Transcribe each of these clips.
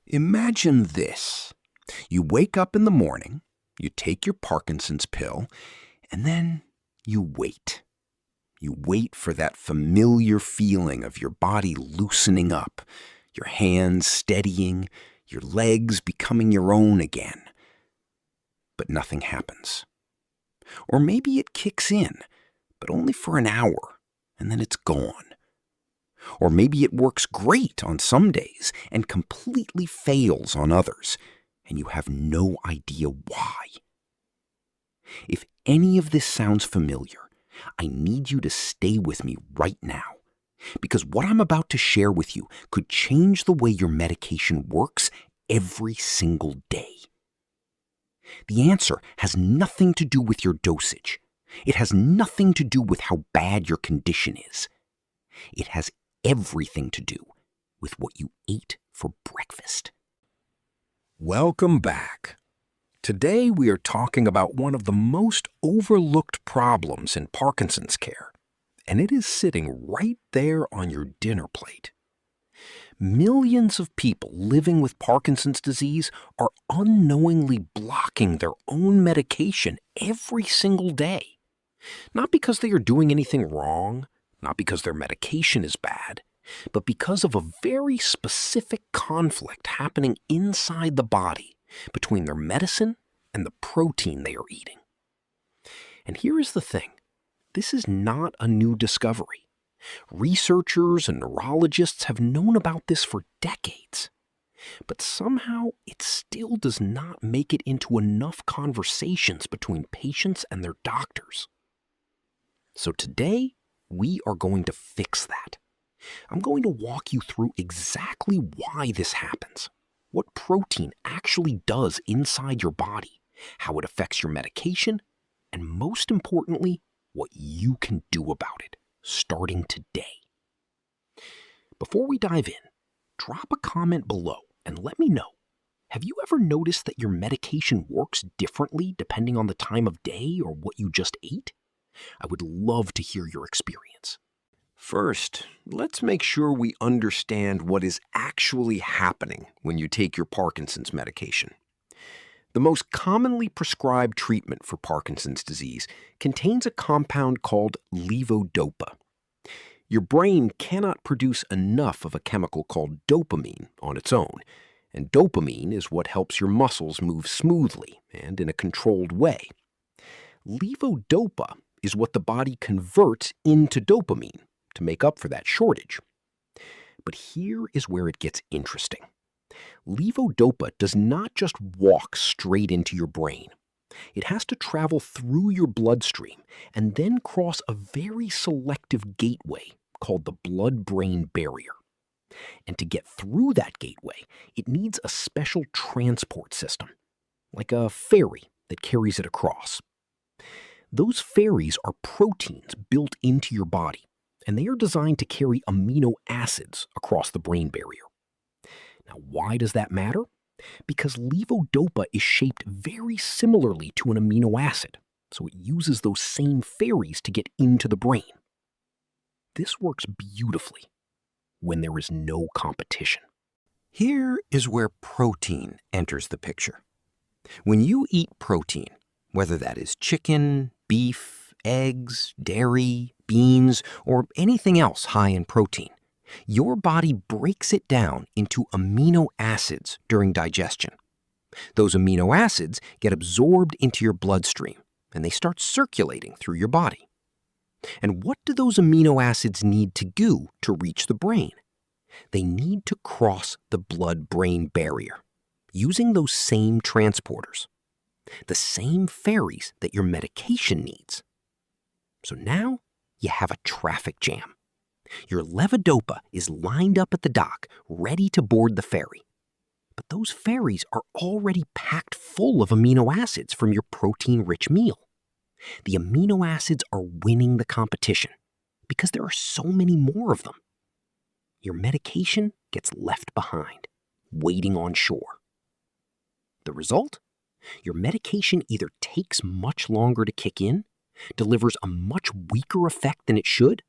Imagine this. You wake up in the morning, you take your Parkinson's pill, and then you wait. You wait for that familiar feeling of your body loosening up, your hands steadying, your legs becoming your own again. But nothing happens. Or maybe it kicks in, but only for an hour, and then it's gone. Or maybe it works great on some days and completely fails on others, and you have no idea why. If any of this sounds familiar, I need you to stay with me right now, because what I'm about to share with you could change the way your medication works every single day. The answer has nothing to do with your dosage. It has nothing to do with how bad your condition is. It has everything to do with what you ate for breakfast. Welcome back. Today we are talking about one of the most overlooked problems in Parkinson's care, and it is sitting right there on your dinner plate. Millions of people living with Parkinson's disease are unknowingly blocking their own medication every single day. Not because they are doing anything wrong, not because their medication is bad, but because of a very specific conflict happening inside the body between their medicine and the protein they are eating. And here is the thing. This is not a new discovery. Researchers and neurologists have known about this for decades. But somehow it still does not make it into enough conversations between patients and their doctors. So today, we are going to fix that. I'm going to walk you through exactly why this happens, what protein actually does inside your body, how it affects your medication, and most importantly, what you can do about it, starting today. Before we dive in, drop a comment below and let me know. Have you ever noticed that your medication works differently depending on the time of day or what you just ate? I would love to hear your experience. First, let's make sure we understand what is actually happening when you take your Parkinson's medication. The most commonly prescribed treatment for Parkinson's disease contains a compound called levodopa. Your brain cannot produce enough of a chemical called dopamine on its own, and dopamine is what helps your muscles move smoothly and in a controlled way. Levodopa is what the body converts into dopamine to make up for that shortage. But here is where it gets interesting. Levodopa does not just walk straight into your brain. It has to travel through your bloodstream and then cross a very selective gateway called the blood-brain barrier. And to get through that gateway, it needs a special transport system, like a ferry that carries it across. Those ferries are proteins built into your body, and they are designed to carry amino acids across the brain barrier. Now, why does that matter? Because levodopa is shaped very similarly to an amino acid, so it uses those same ferries to get into the brain. This works beautifully when there is no competition. Here is where protein enters the picture. When you eat protein, whether that is chicken, beef, eggs, dairy, beans, or anything else high in protein, your body breaks it down into amino acids during digestion. Those amino acids get absorbed into your bloodstream, and they start circulating through your body. And what do those amino acids need to do to reach the brain? They need to cross the blood-brain barrier, using those same transporters, the same ferries that your medication needs. So now you have a traffic jam. Your levodopa is lined up at the dock, ready to board the ferry. But those ferries are already packed full of amino acids from your protein-rich meal. The amino acids are winning the competition because there are so many more of them. Your medication gets left behind, waiting on shore. The result? Your medication either takes much longer to kick in, delivers a much weaker effect than it should,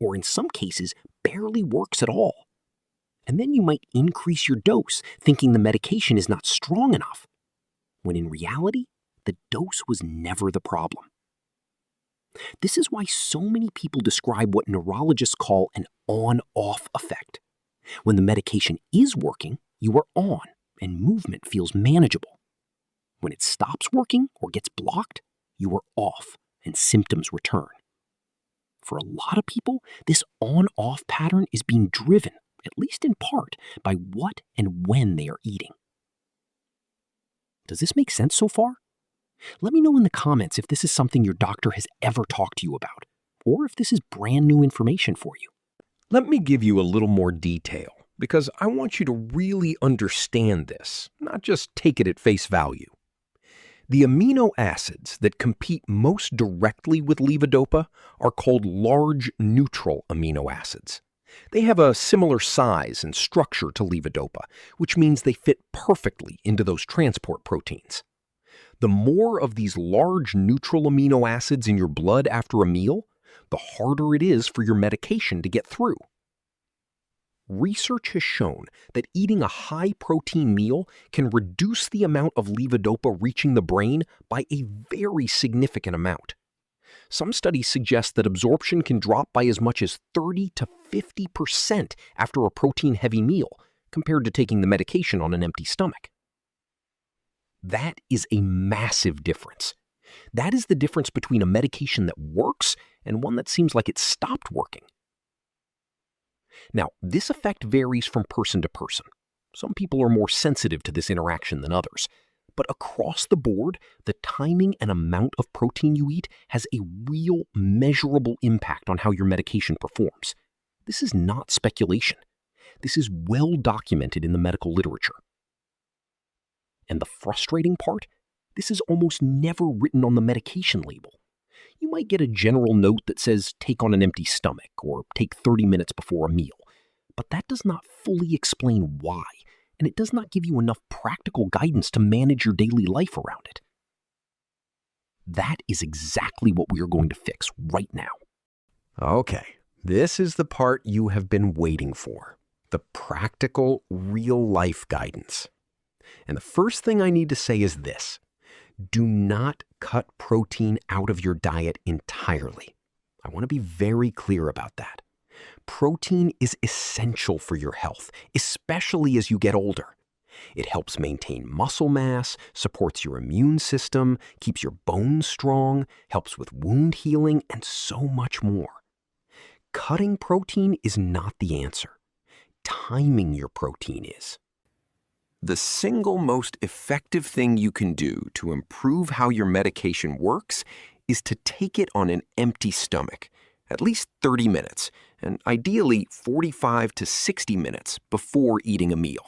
or in some cases, barely works at all. And then you might increase your dose, thinking the medication is not strong enough, when in reality, the dose was never the problem. This is why so many people describe what neurologists call an on-off effect. When the medication is working, you are on, and movement feels manageable. When it stops working or gets blocked, you are off, and symptoms return. For a lot of people, this on-off pattern is being driven, at least in part, by what and when they are eating. Does this make sense so far? Let me know in the comments if this is something your doctor has ever talked to you about, or if this is brand new information for you. Let me give you a little more detail, because I want you to really understand this, not just take it at face value. The amino acids that compete most directly with levodopa are called large neutral amino acids. They have a similar size and structure to levodopa, which means they fit perfectly into those transport proteins. The more of these large neutral amino acids in your blood after a meal, the harder it is for your medication to get through. Research has shown that eating a high-protein meal can reduce the amount of levodopa reaching the brain by a very significant amount. Some studies suggest that absorption can drop by as much as 30 to 50% after a protein-heavy meal, compared to taking the medication on an empty stomach. That is a massive difference. That is the difference between a medication that works and one that seems like it stopped working. Now, this effect varies from person to person. Some people are more sensitive to this interaction than others. But across the board, the timing and amount of protein you eat has a real, measurable impact on how your medication performs. This is not speculation. This is well documented in the medical literature. And the frustrating part? This is almost never written on the medication label. You might get a general note that says, take on an empty stomach, or take 30 minutes before a meal. But that does not fully explain why, and it does not give you enough practical guidance to manage your daily life around it. That is exactly what we are going to fix right now. Okay, this is the part you have been waiting for. The practical, real-life guidance. And the first thing I need to say is this. Do not cut protein out of your diet entirely. I want to be very clear about that. Protein is essential for your health, especially as you get older. It helps maintain muscle mass, supports your immune system, keeps your bones strong, helps with wound healing, and so much more. Cutting protein is not the answer. Timing your protein is. The single most effective thing you can do to improve how your medication works is to take it on an empty stomach, at least 30 minutes, and ideally 45 to 60 minutes before eating a meal.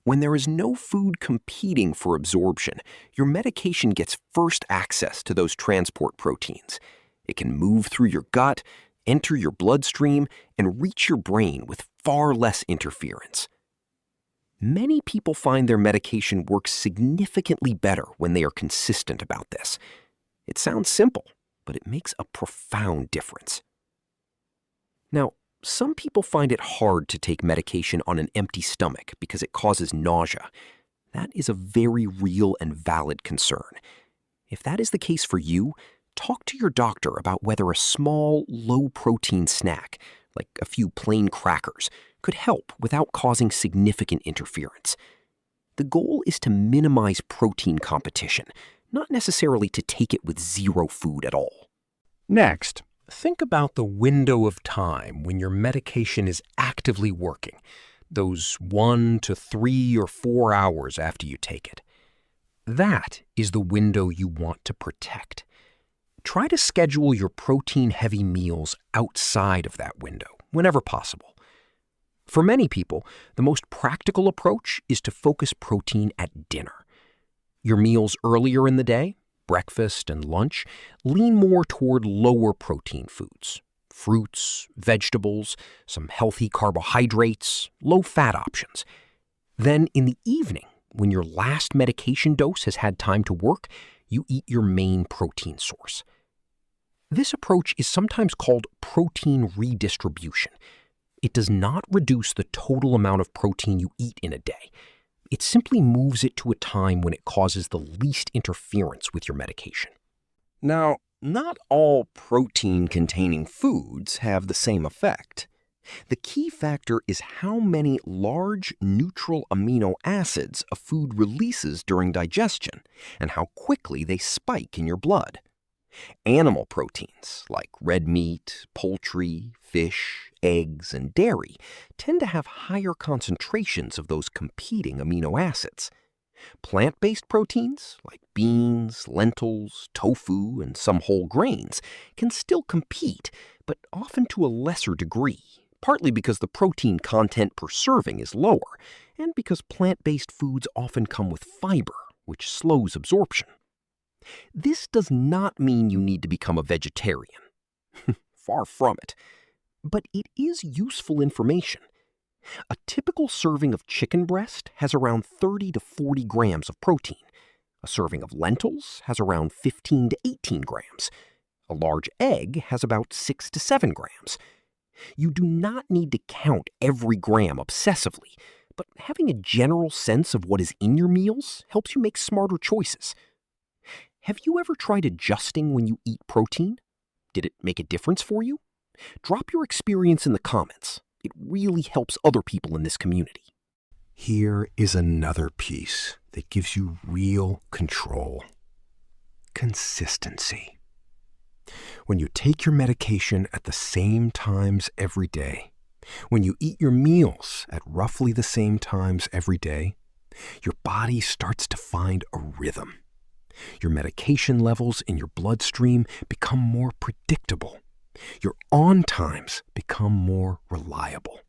When there is no food competing for absorption, your medication gets first access to those transport proteins. It can move through your gut, enter your bloodstream, and reach your brain with far less interference. Many people find their medication works significantly better when they are consistent about this. It sounds simple, but it makes a profound difference. Now, some people find it hard to take medication on an empty stomach because it causes nausea. That is a very real and valid concern. If that is the case for you, talk to your doctor about whether a small, low-protein snack, like a few plain crackers, could help without causing significant interference. The goal is to minimize protein competition, not necessarily to take it with zero food at all. Next, think about the window of time when your medication is actively working, those 1 to 3 or 4 hours after you take it. That is the window you want to protect. Try to schedule your protein-heavy meals outside of that window, whenever possible. For many people, the most practical approach is to focus protein at dinner. Your meals earlier in the day, breakfast and lunch, lean more toward lower protein foods, fruits, vegetables, some healthy carbohydrates, low-fat options. Then in the evening, when your last medication dose has had time to work, you eat your main protein source. This approach is sometimes called protein redistribution. it does not reduce the total amount of protein you eat in a day. It simply moves it to a time when it causes the least interference with your medication. Now, not all protein-containing foods have the same effect. The key factor is how many large neutral amino acids a food releases during digestion and how quickly they spike in your blood. Animal proteins like red meat, poultry, fish, eggs, and dairy tend to have higher concentrations of those competing amino acids. Plant-based proteins like beans, lentils, tofu, and some whole grains can still compete, but often to a lesser degree, partly because the protein content per serving is lower, and because plant-based foods often come with fiber, which slows absorption. This does not mean you need to become a vegetarian. Far from it. But it is useful information. A typical serving of chicken breast has around 30 to 40 grams of protein. A serving of lentils has around 15 to 18 grams. A large egg has about 6 to 7 grams. You do not need to count every gram obsessively, but having a general sense of what is in your meals helps you make smarter choices. Have you ever tried adjusting when you eat protein? Did it make a difference for you? Drop your experience in the comments. It really helps other people in this community. Here is another piece that gives you real control. Consistency. When you take your medication at the same times every day, when you eat your meals at roughly the same times every day, your body starts to find a rhythm. Your medication levels in your bloodstream become more predictable. Your on times become more reliable.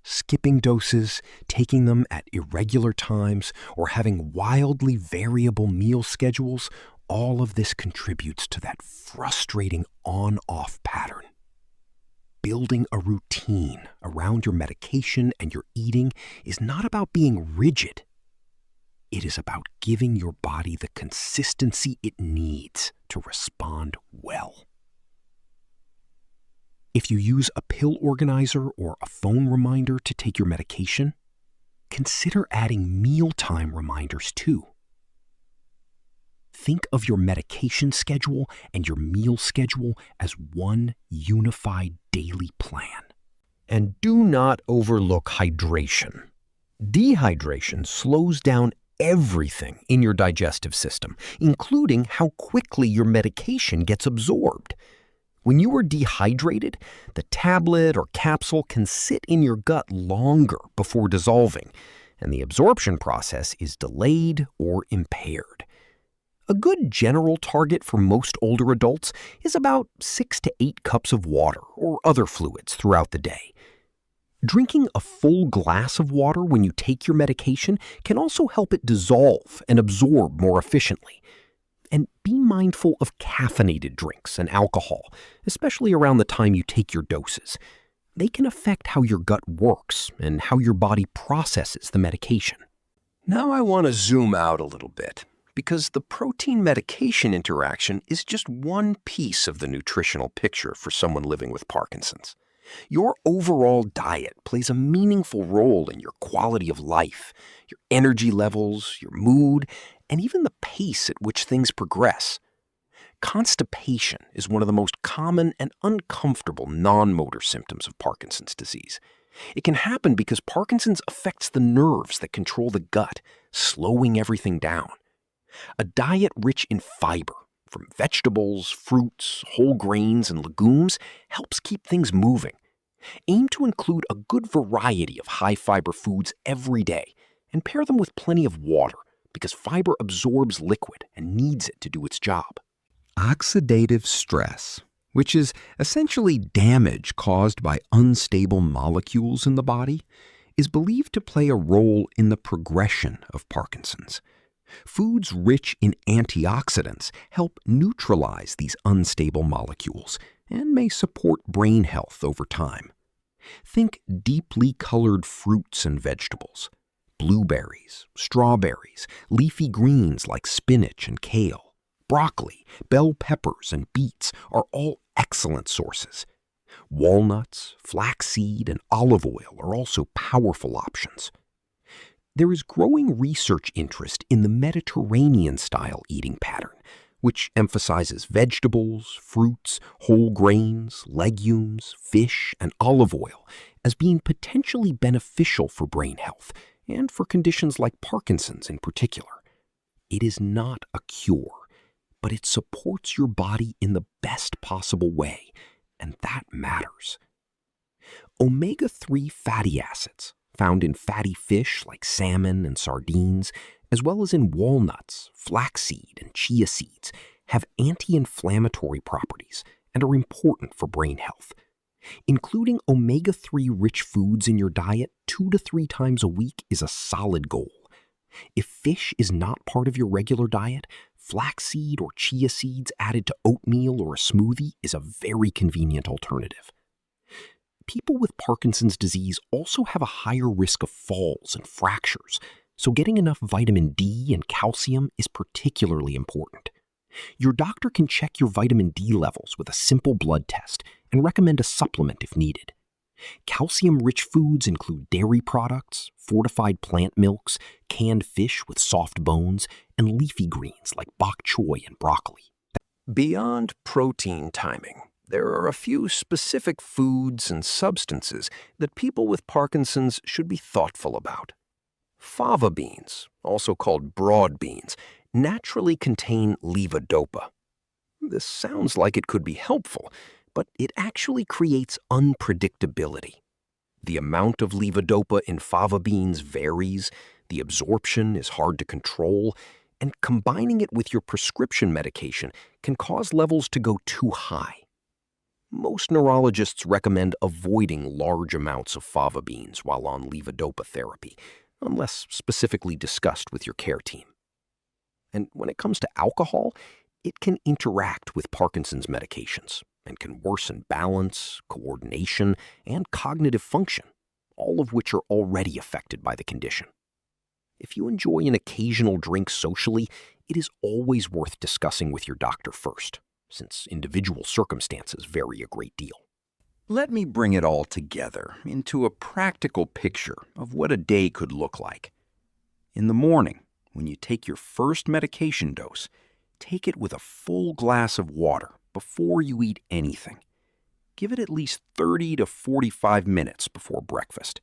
Skipping doses, taking them at irregular times, or having wildly variable meal schedules, all of this contributes to that frustrating on-off pattern. Building a routine around your medication and your eating is not about being rigid. It is about giving your body the consistency it needs to respond well. If you use a pill organizer or a phone reminder to take your medication, consider adding mealtime reminders too. Think of your medication schedule and your meal schedule as one unified daily plan. And do not overlook hydration. Dehydration slows down everything in your digestive system, including how quickly your medication gets absorbed. When you are dehydrated, the tablet or capsule can sit in your gut longer before dissolving, and the absorption process is delayed or impaired. A good general target for most older adults is about 6 to 8 cups of water or other fluids throughout the day. Drinking a full glass of water when you take your medication can also help it dissolve and absorb more efficiently. And be mindful of caffeinated drinks and alcohol, especially around the time you take your doses. They can affect how your gut works and how your body processes the medication. Now I want to zoom out a little bit, because the protein-medication interaction is just one piece of the nutritional picture for someone living with Parkinson's. Your overall diet plays a meaningful role in your quality of life, your energy levels, your mood, and even the pace at which things progress. Constipation is one of the most common and uncomfortable non-motor symptoms of Parkinson's disease. It can happen because Parkinson's affects the nerves that control the gut, slowing everything down. A diet rich in fiber, from vegetables, fruits, whole grains, and legumes, helps keep things moving. Aim to include a good variety of high-fiber foods every day, and pair them with plenty of water, because fiber absorbs liquid and needs it to do its job. Oxidative stress, which is essentially damage caused by unstable molecules in the body, is believed to play a role in the progression of Parkinson's. Foods rich in antioxidants help neutralize these unstable molecules and may support brain health over time. Think deeply colored fruits and vegetables. Blueberries, strawberries, leafy greens like spinach and kale, broccoli, bell peppers, and beets are all excellent sources. Walnuts, flaxseed, and olive oil are also powerful options. There is growing research interest in the Mediterranean-style eating pattern, which emphasizes vegetables, fruits, whole grains, legumes, fish, and olive oil as being potentially beneficial for brain health and for conditions like Parkinson's in particular. It is not a cure, but it supports your body in the best possible way, and that matters. Omega-3 fatty acids, found in fatty fish like salmon and sardines, as well as in walnuts, flaxseed, and chia seeds, have anti-inflammatory properties and are important for brain health. Including omega-3 rich foods in your diet 2 to 3 times a week is a solid goal. If fish is not part of your regular diet, flaxseed or chia seeds added to oatmeal or a smoothie is a very convenient alternative. People with Parkinson's disease also have a higher risk of falls and fractures, so getting enough vitamin D and calcium is particularly important. Your doctor can check your vitamin D levels with a simple blood test and recommend a supplement if needed. Calcium-rich foods include dairy products, fortified plant milks, canned fish with soft bones, and leafy greens like bok choy and broccoli. Beyond protein timing, there are a few specific foods and substances that people with Parkinson's should be thoughtful about. Fava beans, also called broad beans, naturally contain levodopa. This sounds like it could be helpful, but it actually creates unpredictability. The amount of levodopa in fava beans varies, the absorption is hard to control, and combining it with your prescription medication can cause levels to go too high. Most neurologists recommend avoiding large amounts of fava beans while on levodopa therapy, unless specifically discussed with your care team. And when it comes to alcohol, it can interact with Parkinson's medications and can worsen balance, coordination, and cognitive function, all of which are already affected by the condition. If you enjoy an occasional drink socially, it is always worth discussing with your doctor first, since individual circumstances vary a great deal. Let me bring it all together into a practical picture of what a day could look like. In the morning, when you take your first medication dose, take it with a full glass of water before you eat anything. Give it at least 30 to 45 minutes before breakfast.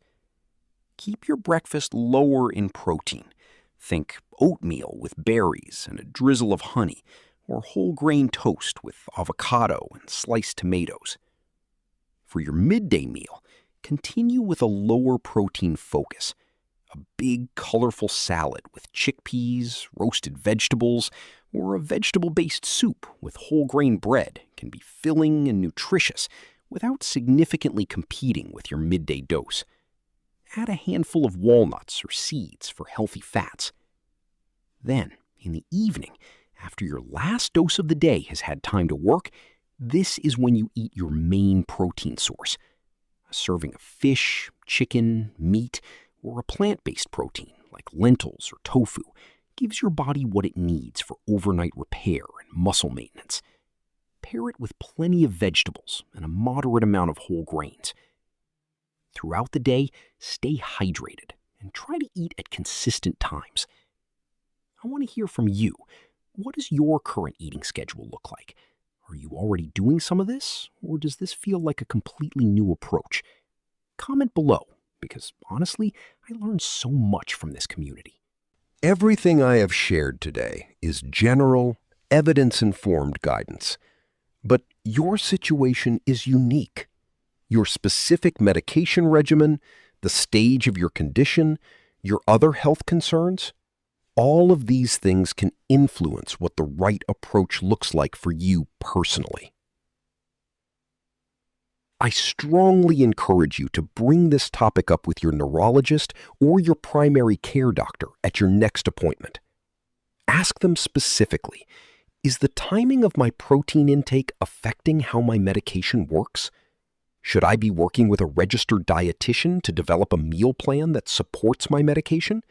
Keep your breakfast lower in protein. Think oatmeal with berries and a drizzle of honey, or whole grain toast with avocado and sliced tomatoes. For your midday meal, continue with a lower protein focus. A big, colorful salad with chickpeas, roasted vegetables, or a vegetable-based soup with whole grain bread can be filling and nutritious without significantly competing with your midday dose. Add a handful of walnuts or seeds for healthy fats. Then, in the evening, after your last dose of the day has had time to work, this is when you eat your main protein source. A serving of fish, chicken, meat, or a plant-based protein like lentils or tofu gives your body what it needs for overnight repair and muscle maintenance. Pair it with plenty of vegetables and a moderate amount of whole grains. Throughout the day, stay hydrated and try to eat at consistent times. I want to hear from you. What does your current eating schedule look like? Are you already doing some of this, or does this feel like a completely new approach? Comment below, because honestly, I learned so much from this community. Everything I have shared today is general, evidence-informed guidance. But your situation is unique. Your specific medication regimen, the stage of your condition, your other health concerns, all of these things can influence what the right approach looks like for you personally. I strongly encourage you to bring this topic up with your neurologist or your primary care doctor at your next appointment. Ask them specifically, is the timing of my protein intake affecting how my medication works? Should I be working with a registered dietitian to develop a meal plan that supports my medication?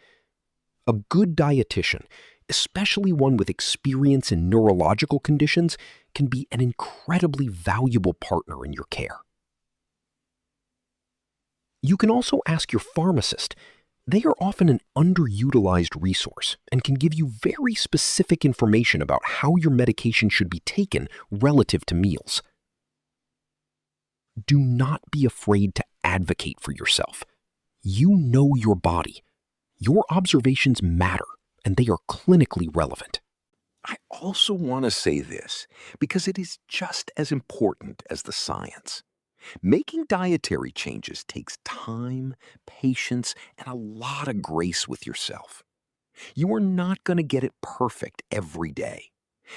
A good dietitian, especially one with experience in neurological conditions, can be an incredibly valuable partner in your care. You can also ask your pharmacist. They are often an underutilized resource and can give you very specific information about how your medication should be taken relative to meals. Do not be afraid to advocate for yourself. You know your body. Your observations matter, and they are clinically relevant. I also want to say this because it is just as important as the science. Making dietary changes takes time, patience, and a lot of grace with yourself. You are not going to get it perfect every day.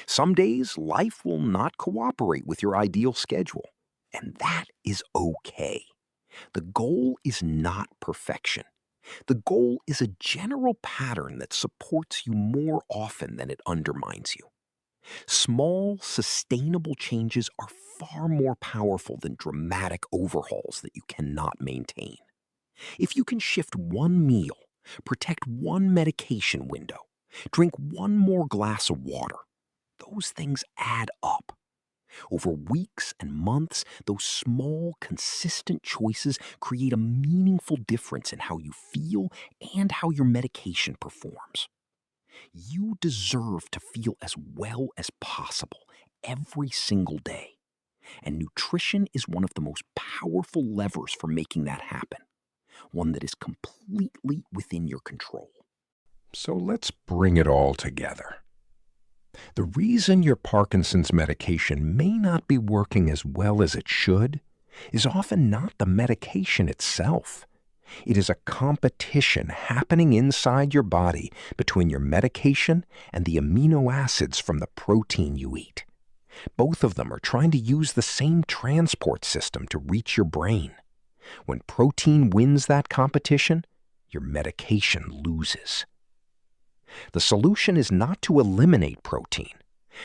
Some days, life will not cooperate with your ideal schedule, and that is okay. The goal is not perfection. The goal is a general pattern that supports you more often than it undermines you. Small, sustainable changes are far more powerful than dramatic overhauls that you cannot maintain. If you can shift one meal, protect one medication window, drink one more glass of water, those things add up. Over weeks and months, those small, consistent choices create a meaningful difference in how you feel and how your medication performs. You deserve to feel as well as possible every single day. And nutrition is one of the most powerful levers for making that happen, one that is completely within your control. So let's bring it all together. The reason your Parkinson's medication may not be working as well as it should is often not the medication itself. It is a competition happening inside your body between your medication and the amino acids from the protein you eat. Both of them are trying to use the same transport system to reach your brain. When protein wins that competition, your medication loses. The solution is not to eliminate protein.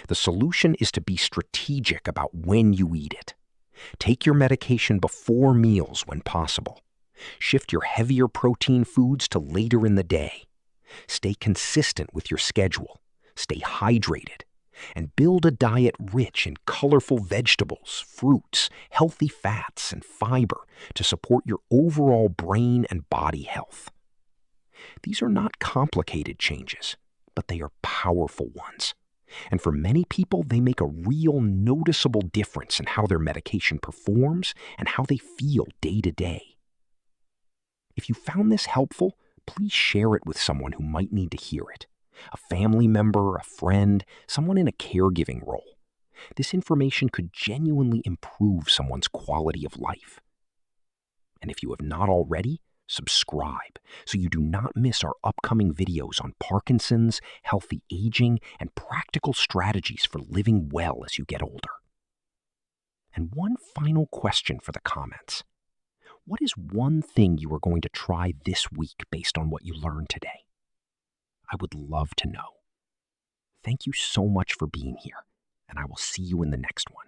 The solution is to be strategic about when you eat it. Take your medication before meals when possible. Shift your heavier protein foods to later in the day. Stay consistent with your schedule. Stay hydrated. And build a diet rich in colorful vegetables, fruits, healthy fats, and fiber to support your overall brain and body health. These are not complicated changes, but they are powerful ones. And for many people, they make a real noticeable difference in how their medication performs and how they feel day to day. If you found this helpful, please share it with someone who might need to hear it. A family member, a friend, someone in a caregiving role. This information could genuinely improve someone's quality of life. And if you have not already, subscribe so you do not miss our upcoming videos on Parkinson's, healthy aging, and practical strategies for living well as you get older. And one final question for the comments. What is one thing you are going to try this week based on what you learned today? I would love to know. Thank you so much for being here, and I will see you in the next one.